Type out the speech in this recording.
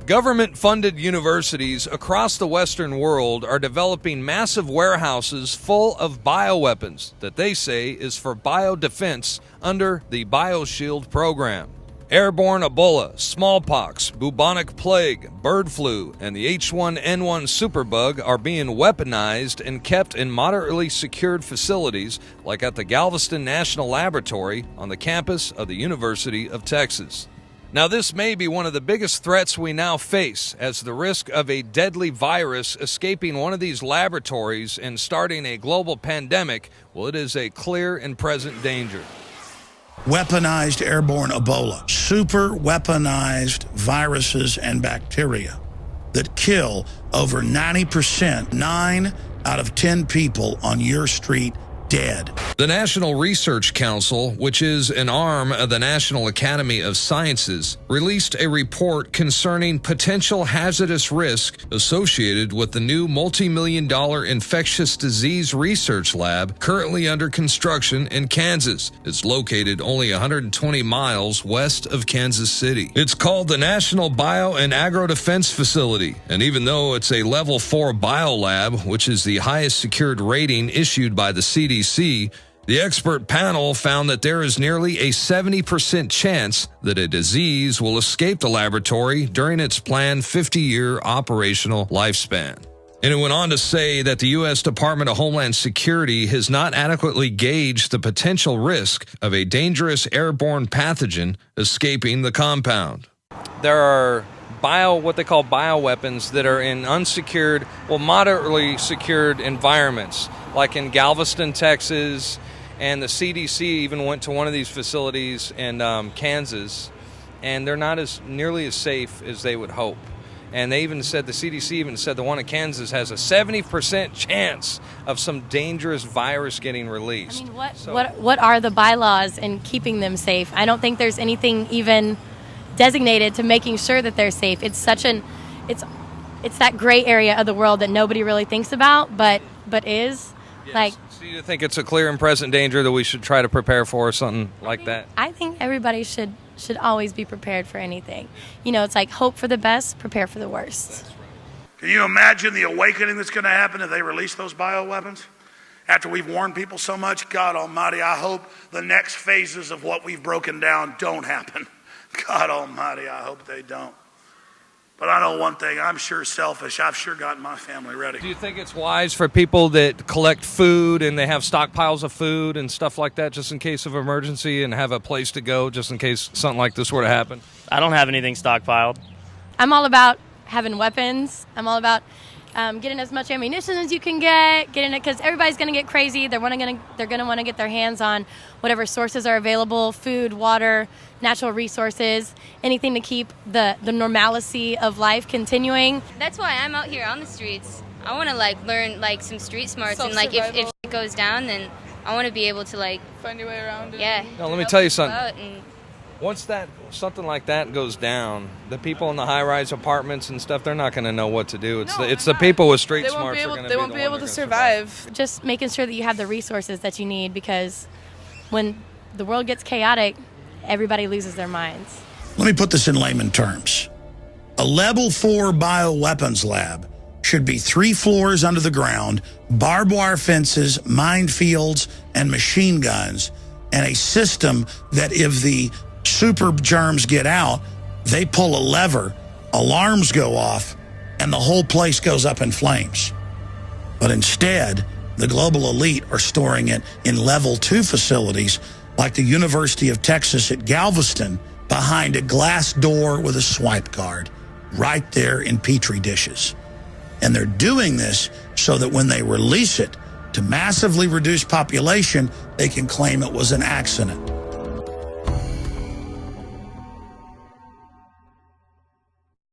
Government-funded universities across the Western world are developing massive warehouses full of bioweapons that they say is for biodefense under the BioShield program. Airborne Ebola, smallpox, bubonic plague, bird flu, and the H1N1 superbug are being weaponized and kept in moderately secured facilities like at the Galveston National Laboratory on the campus of the University of Texas. Now, this may be one of the biggest threats we now face, as the risk of a deadly virus escaping one of these laboratories and starting a global pandemic, well, it is a clear and present danger. Weaponized airborne Ebola, super weaponized viruses and bacteria that kill over 90%, 9 out of 10 people on your street dead. The National Research Council, which is an arm of the National Academy of Sciences, released a report concerning potential hazardous risk associated with the new multi-million-dollar infectious disease research lab currently under construction in Kansas. It's located only 120 miles west of Kansas City. It's called the National Bio and Agro Defense Facility, and even though it's a Level 4 biolab, which is the highest secured rating issued by the CDC, the expert panel found that there is nearly a 70% chance that a disease will escape the laboratory during its planned 50-year operational lifespan. And it went on to say that the U.S. Department of Homeland Security has not adequately gauged the potential risk of a dangerous airborne pathogen escaping the compound. There are what they call bioweapons that are in unsecured, moderately secured environments, like in Galveston, Texas, and the CDC even went to one of these facilities in Kansas, and they're not nearly as safe as they would hope. And they even said, the CDC even said the one in Kansas has a 70% chance of some dangerous virus getting released. I mean, what are the bylaws in keeping them safe? I don't think there's anything even designated to making sure that they're safe. It's it's that gray area of the world that nobody really thinks about, but is. Yes. Like, so you think it's a clear and present danger that we should try to prepare for, something like that? I think everybody should always be prepared for anything. You know, it's like hope for the best, prepare for the worst. That's right. Can you imagine the awakening that's going to happen if they release those bioweapons? After we've warned people so much, God Almighty, I hope the next phases of what we've broken down don't happen. God Almighty, I hope they don't. But I know one thing, I'm sure selfish. I've sure gotten my family ready. Do you think it's wise for people that collect food and they have stockpiles of food and stuff like that just in case of emergency and have a place to go just in case something like this were to happen? I don't have anything stockpiled. I'm all about having weapons. I'm all about getting as much ammunition as you can getting it, because everybody's going to get crazy. They're going to want to get their hands on whatever sources are available: food, water, natural resources, anything to keep the normalcy of life continuing. That's why I'm out here on the streets. I want to learn some street smarts, and if it goes down, then I want to be able to find your way around it. Yeah. No, let me tell you something. Once something like that goes down, the people in the high-rise apartments and stuff, they're not going to know what to do. It's the people with street smarts are going to be the ones that are going to survive. They won't be able to survive. Just making sure that you have the resources that you need, because when the world gets chaotic, everybody loses their minds. Let me put this in layman terms. A level 4 bioweapons lab should be 3 floors under the ground, barbed wire fences, minefields, and machine guns, and a system that if the super germs get out, they pull a lever, alarms go off, and the whole place goes up in flames. But instead, the global elite are storing it in level 2 facilities like the University of Texas at Galveston, behind a glass door with a swipe card, right there in Petri dishes. And they're doing this so that when they release it to massively reduce population, they can claim it was an accident.